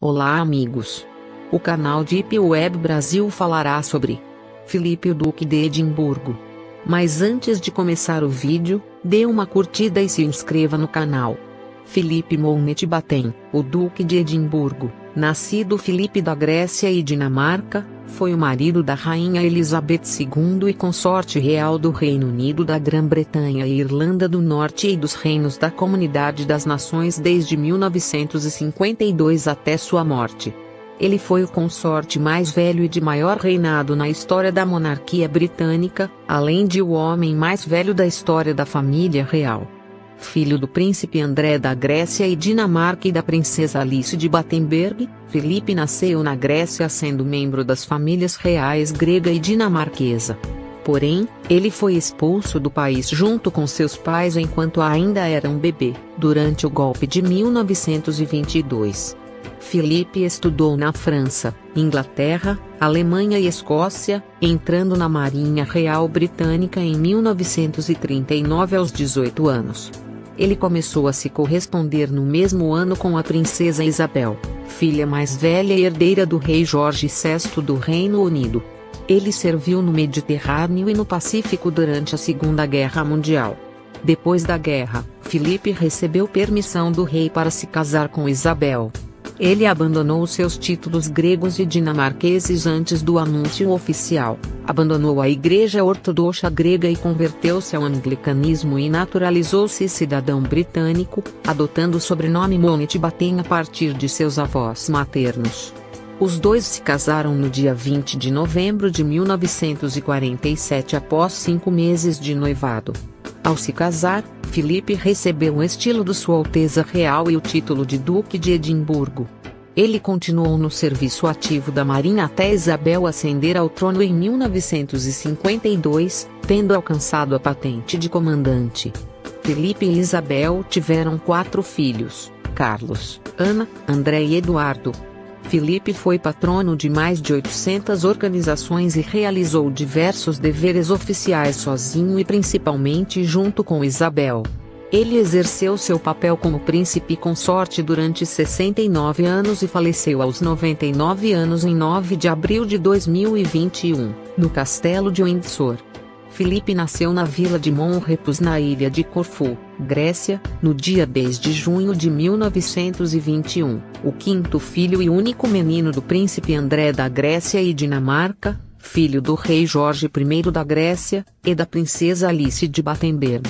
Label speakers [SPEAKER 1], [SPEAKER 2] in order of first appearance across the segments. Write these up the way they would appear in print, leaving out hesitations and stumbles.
[SPEAKER 1] Olá amigos! O canal Deep Web Brasil falará sobre Filipe o Duque de Edimburgo. Mas antes de começar o vídeo, dê uma curtida e se inscreva no canal. Filipe Mountbatten, o Duque de Edimburgo, nascido Filipe da Grécia e Dinamarca, foi o marido da Rainha Elizabeth II e consorte real do Reino Unido da Grã-Bretanha e Irlanda do Norte e dos Reinos da Comunidade das Nações desde 1952 até sua morte. Ele foi o consorte mais velho e de maior reinado na história da monarquia britânica, além de o homem mais velho da história da família real. Filho do príncipe André da Grécia e Dinamarca e da princesa Alice de Battenberg, Filipe nasceu na Grécia sendo membro das famílias reais grega e dinamarquesa. Porém, ele foi expulso do país junto com seus pais enquanto ainda era um bebê, durante o golpe de 1922. Filipe estudou na França, Inglaterra, Alemanha e Escócia, entrando na Marinha Real Britânica em 1939 aos 18 anos. Ele começou a se corresponder no mesmo ano com a princesa Isabel, filha mais velha e herdeira do rei Jorge VI do Reino Unido. Ele serviu no Mediterrâneo e no Pacífico durante a Segunda Guerra Mundial. Depois da guerra, Filipe recebeu permissão do rei para se casar com Isabel. Ele abandonou seus títulos gregos e dinamarqueses antes do anúncio oficial, abandonou a Igreja Ortodoxa grega e converteu-se ao anglicanismo e naturalizou-se cidadão britânico, adotando o sobrenome Mountbatten a partir de seus avós maternos. Os dois se casaram no dia 20 de novembro de 1947 após 5 meses de noivado. Ao se casar, Filipe recebeu o estilo de Sua Alteza Real e o título de Duque de Edimburgo. Ele continuou no serviço ativo da Marinha até Isabel ascender ao trono em 1952, tendo alcançado a patente de comandante. Filipe e Isabel tiveram 4 filhos: Carlos, Ana, André e Eduardo. Filipe foi patrono de mais de 800 organizações e realizou diversos deveres oficiais sozinho e principalmente junto com Isabel. Ele exerceu seu papel como príncipe consorte durante 69 anos e faleceu aos 99 anos em 9 de abril de 2021, no Castelo de Windsor. Filipe nasceu na vila de Montrepos na ilha de Corfu, Grécia, no dia 10 de junho de 1921, o 5º filho e único menino do príncipe André da Grécia e Dinamarca, filho do rei Jorge I da Grécia, e da princesa Alice de Battenberg.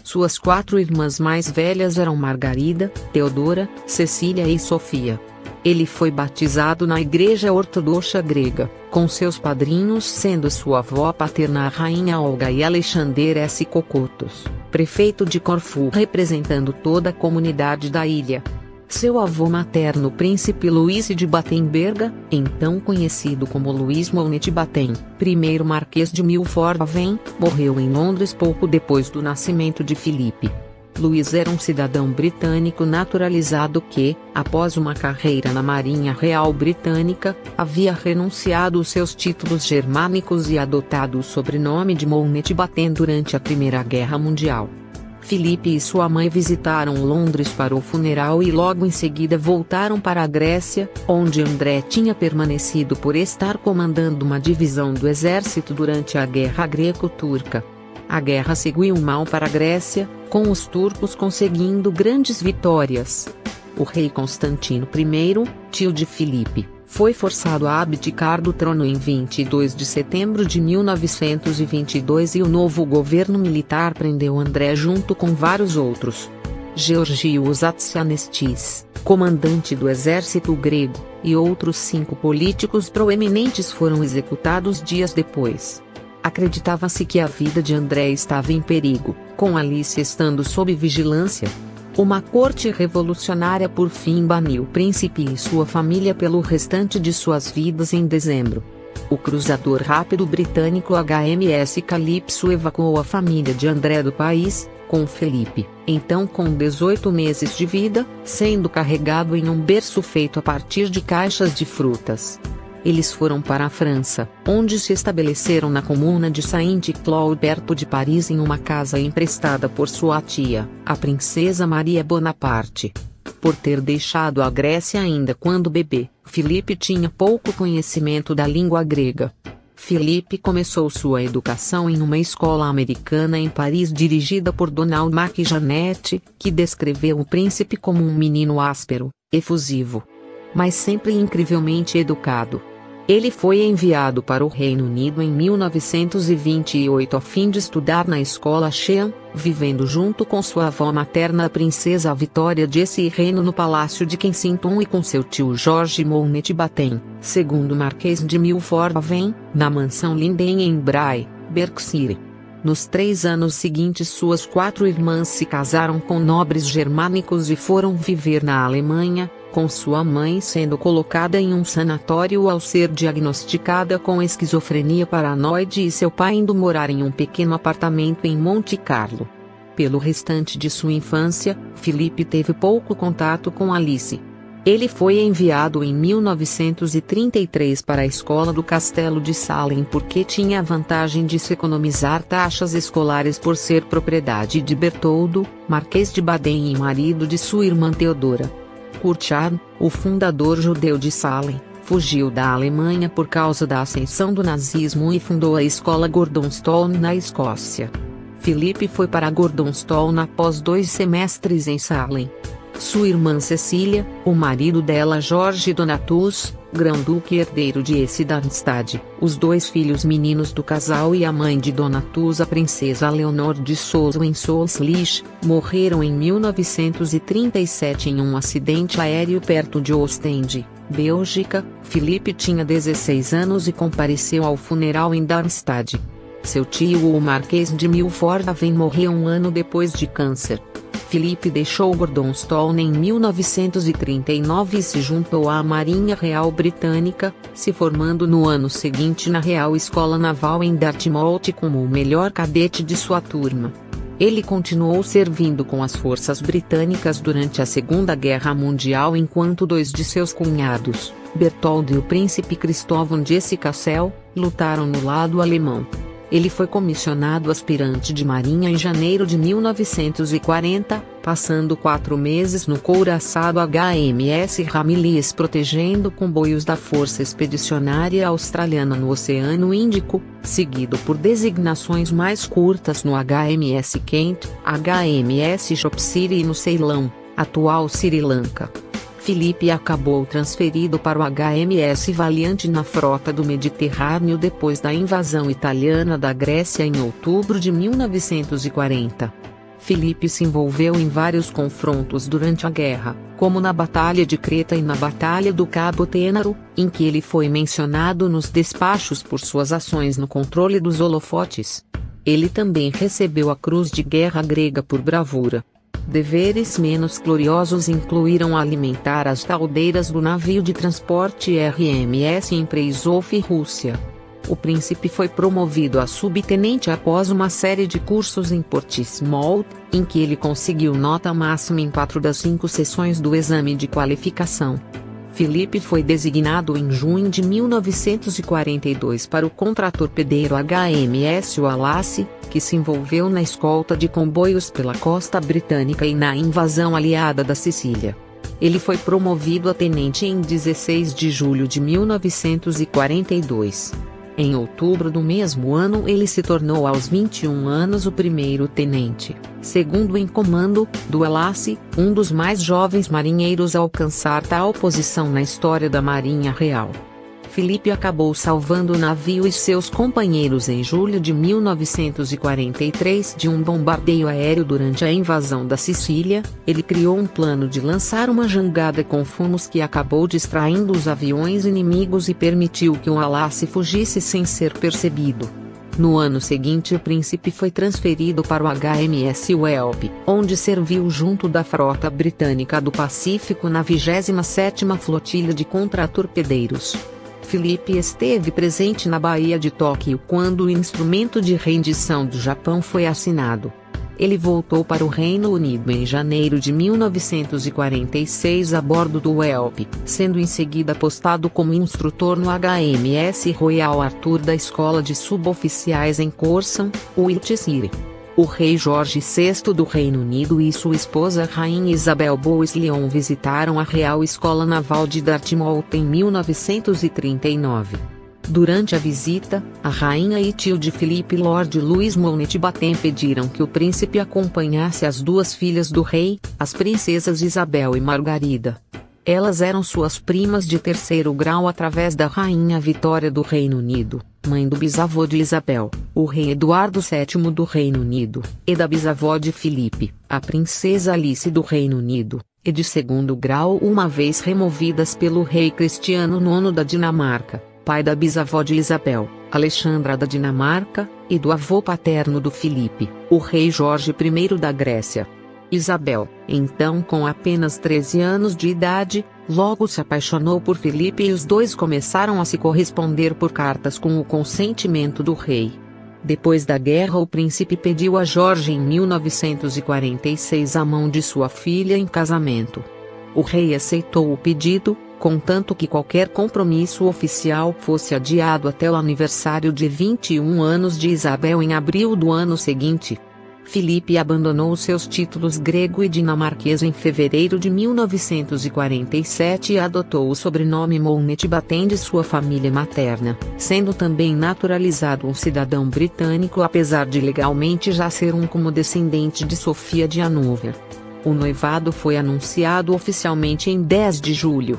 [SPEAKER 1] Suas 4 irmãs mais velhas eram Margarida, Teodora, Cecília e Sofia. Ele foi batizado na Igreja Ortodoxa grega, com seus padrinhos sendo sua avó paterna a rainha Olga e Alexander S. Kokotos, prefeito de Corfu representando toda a comunidade da ilha. Seu avô materno príncipe Luís de Battenberg, então conhecido como Luís Mountbatten, primeiro marquês de Milford-Haven, morreu em Londres pouco depois do nascimento de Filipe. Luís era um cidadão britânico naturalizado que, após uma carreira na Marinha Real Britânica, havia renunciado aos seus títulos germânicos e adotado o sobrenome de Mountbatten durante a Primeira Guerra Mundial. Filipe e sua mãe visitaram Londres para o funeral e logo em seguida voltaram para a Grécia, onde André tinha permanecido por estar comandando uma divisão do exército durante a Guerra Greco-Turca. A guerra seguiu mal para a Grécia, com os turcos conseguindo grandes vitórias. O rei Constantino I, tio de Filipe, foi forçado a abdicar do trono em 22 de setembro de 1922 e o novo governo militar prendeu André junto com vários outros. Georgios Atsianestis, comandante do exército grego, e outros 5 políticos proeminentes foram executados dias depois. Acreditava-se que a vida de André estava em perigo, com Alice estando sob vigilância. Uma corte revolucionária por fim baniu o príncipe e sua família pelo restante de suas vidas em dezembro. O cruzador rápido britânico HMS Calypso evacuou a família de André do país, com Filipe, então com 18 meses de vida, sendo carregado em um berço feito a partir de caixas de frutas. Eles foram para a França, onde se estabeleceram na comuna de Saint-Cloud perto de Paris em uma casa emprestada por sua tia, a princesa Maria Bonaparte. por ter deixado a Grécia ainda quando bebê. Filipe tinha pouco conhecimento da língua grega. Filipe começou sua educação em uma escola americana em Paris dirigida por Donald Mac-Janet, que descreveu o príncipe como um menino áspero, efusivo, mas sempre incrivelmente educado. Ele foi enviado para o Reino Unido em 1928 a fim de estudar na escola Sheehan, vivendo junto com sua avó materna a princesa Vitória desse reino no Palácio de Kensington e com seu tio George Mountbatten, segundo Marquês de Milford Haven, na mansão Linden em Bray, Berkshire. Nos 3 anos seguintes suas 4 irmãs se casaram com nobres germânicos e foram viver na Alemanha, com sua mãe sendo colocada em um sanatório ao ser diagnosticada com esquizofrenia paranoide e seu pai indo morar em um pequeno apartamento em Monte Carlo. Pelo restante de sua infância, Filipe teve pouco contato com Alice. Ele foi enviado em 1933 para a escola do Castelo de Salem porque tinha a vantagem de se economizar taxas escolares por ser propriedade de Bertoldo, Marquês de Baden e marido de sua irmã Theodora. Curchard, o fundador judeu de Salem, fugiu da Alemanha por causa da ascensão do nazismo e fundou a escola Gordonstoun na Escócia. Filipe foi para Gordonstoun após 2 semestres em Salem. Sua irmã Cecília, o marido dela Jorge Donatus, grão-duque herdeiro de Hesse-Darmstadt, os 2 filhos meninos do casal e a mãe de Donatus, a princesa Leonor de Soissons-Lich, morreram em 1937 em um acidente aéreo perto de Ostende, Bélgica. Filipe tinha 16 anos e compareceu ao funeral em Darmstadt. Seu tio, o Marquês de Milford Haven, morreu 1 ano depois de câncer. Filipe deixou Gordonstoun em 1939 e se juntou à Marinha Real Britânica, se formando no ano seguinte na Real Escola Naval em Dartmouth como o melhor cadete de sua turma. Ele continuou servindo com as forças britânicas durante a Segunda Guerra Mundial enquanto 2 de seus cunhados, Bertoldo e o príncipe Cristóvão de Hesse-Kassel, lutaram no lado alemão. Ele foi comissionado aspirante de marinha em janeiro de 1940, passando 4 meses no couraçado HMS Ramillies protegendo comboios da Força Expedicionária Australiana no Oceano Índico, seguido por designações mais curtas no HMS Kent, HMS Shropshire e no Ceilão, atual Sri Lanka. Filipe acabou transferido para o HMS Valiant na frota do Mediterrâneo depois da invasão italiana da Grécia em outubro de 1940. Filipe se envolveu em vários confrontos durante a guerra, como na Batalha de Creta e na Batalha do Cabo Tênaro, em que ele foi mencionado nos despachos por suas ações no controle dos holofotes. Ele também recebeu a Cruz de Guerra grega por bravura. Deveres menos gloriosos incluíram alimentar as caldeiras do navio de transporte RMS Empreyzov Rússia. O príncipe foi promovido a subtenente após uma série de cursos em Portsmouth, em que ele conseguiu nota máxima em 4 das 5 sessões do exame de qualificação. Filipe foi designado em junho de 1942 para o contratorpedeiro HMS Wallace, que se envolveu na escolta de comboios pela costa britânica e na invasão aliada da Sicília. Ele foi promovido a tenente em 16 de julho de 1942. Em outubro do mesmo ano ele se tornou aos 21 anos o primeiro tenente, segundo em comando, do Wallace, um dos mais jovens marinheiros a alcançar tal posição na história da Marinha Real. Filipe acabou salvando o navio e seus companheiros em julho de 1943 de um bombardeio aéreo durante a invasão da Sicília. Ele criou um plano de lançar uma jangada com fumos que acabou distraindo os aviões inimigos e permitiu que o Wallace fugisse sem ser percebido. No ano seguinte o príncipe foi transferido para o HMS Welp, onde serviu junto da frota britânica do Pacífico na 27ª Flotilha de Contratorpedeiros. Filipe esteve presente na Baía de Tóquio quando o instrumento de rendição do Japão foi assinado. Ele voltou para o Reino Unido em janeiro de 1946 a bordo do Welp, sendo em seguida postado como instrutor no HMS Royal Arthur da Escola de Suboficiais em Corson, Wiltshire. O rei Jorge VI do Reino Unido e sua esposa Rainha Isabel Bowes-Lyon visitaram a Real Escola Naval de Dartmouth em 1939. Durante a visita, a rainha e tio de Filipe Lord Louis Mountbatten pediram que o príncipe acompanhasse as duas filhas do rei, as princesas Isabel e Margarida. Elas eram suas primas de terceiro grau através da rainha Vitória do Reino Unido, mãe do bisavô de Isabel, o rei Eduardo VII do Reino Unido, e da bisavó de Filipe, a princesa Alice do Reino Unido, e de segundo grau uma vez removidas pelo rei Cristiano IX da Dinamarca, pai da bisavó de Isabel, Alexandra da Dinamarca, e do avô paterno do Filipe, o rei Jorge I da Grécia. Isabel, então com apenas 13 anos de idade, logo se apaixonou por Filipe e os dois começaram a se corresponder por cartas com o consentimento do rei. Depois da guerra, o príncipe pediu a Jorge em 1946 a mão de sua filha em casamento. O rei aceitou o pedido, contanto que qualquer compromisso oficial fosse adiado até o aniversário de 21 anos de Isabel em abril do ano seguinte. Filipe abandonou seus títulos grego e dinamarquês em fevereiro de 1947 e adotou o sobrenome Mountbatten de sua família materna, sendo também naturalizado um cidadão britânico apesar de legalmente já ser como descendente de Sofia de Hannover. O noivado foi anunciado oficialmente em 10 de julho.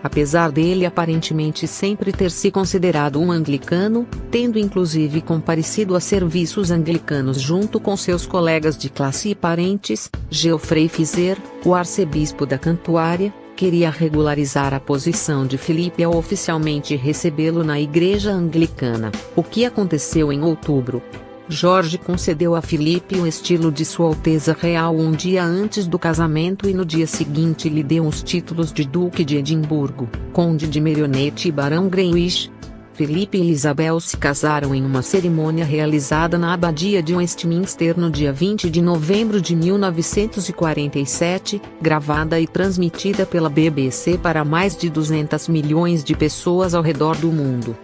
[SPEAKER 1] Apesar dele aparentemente sempre ter se considerado um anglicano, tendo inclusive comparecido a serviços anglicanos junto com seus colegas de classe e parentes, Geoffrey Fizer, o arcebispo da Cantuária, queria regularizar a posição de Filipe ao oficialmente recebê-lo na igreja anglicana, o que aconteceu em outubro. Jorge concedeu a Filipe o estilo de Sua Alteza Real um dia antes do casamento e no dia seguinte lhe deu os títulos de Duque de Edimburgo, Conde de Merioneth e Barão Greenwich. Filipe e Isabel se casaram em uma cerimônia realizada na Abadia de Westminster no dia 20 de novembro de 1947, gravada e transmitida pela BBC para mais de 200 milhões de pessoas ao redor do mundo.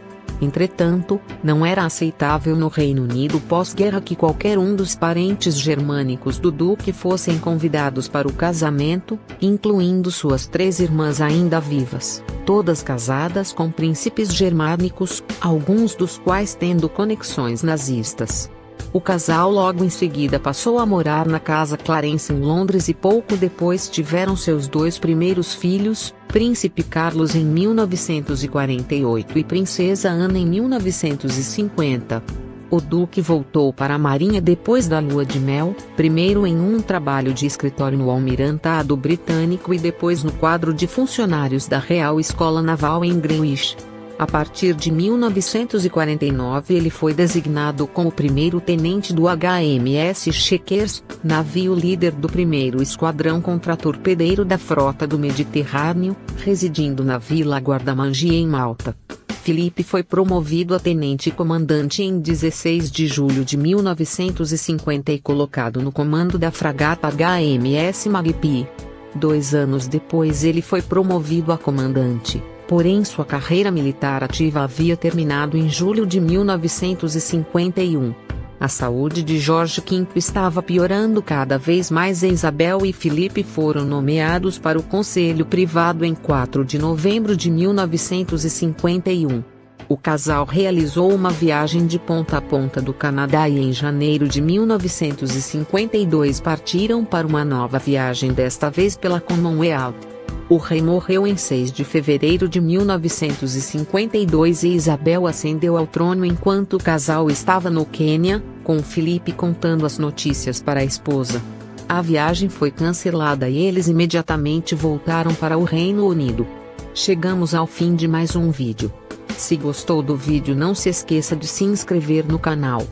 [SPEAKER 1] Entretanto, não era aceitável no Reino Unido pós-guerra que qualquer um dos parentes germânicos do duque fossem convidados para o casamento, incluindo suas 3 irmãs ainda vivas, todas casadas com príncipes germânicos, alguns dos quais tendo conexões nazistas. O casal logo em seguida passou a morar na Casa Clarence em Londres e pouco depois tiveram seus 2 primeiros filhos, Príncipe Carlos em 1948 e Princesa Ana em 1950. O duque voltou para a Marinha depois da lua de mel, primeiro em um trabalho de escritório no Almirantado Britânico e depois no quadro de funcionários da Real Escola Naval em Greenwich. A partir de 1949 ele foi designado como primeiro-tenente do HMS Chequers, navio líder do 1º Esquadrão Contratorpedeiro da Frota do Mediterrâneo, residindo na Vila Guardamangi em Malta. Filipe foi promovido a tenente-comandante em 16 de julho de 1950 e colocado no comando da fragata HMS Magpie. 2 anos depois ele foi promovido a comandante. Porém sua carreira militar ativa havia terminado em julho de 1951. A saúde de Jorge V estava piorando cada vez mais e Isabel e Filipe foram nomeados para o Conselho Privado em 4 de novembro de 1951. O casal realizou uma viagem de ponta a ponta do Canadá e em janeiro de 1952 partiram para uma nova viagem desta vez pela Commonwealth. O rei morreu em 6 de fevereiro de 1952 e Isabel ascendeu ao trono enquanto o casal estava no Quênia, com Filipe contando as notícias para a esposa. A viagem foi cancelada e eles imediatamente voltaram para o Reino Unido. Chegamos ao fim de mais um vídeo. Se gostou do vídeo não se esqueça de se inscrever no canal.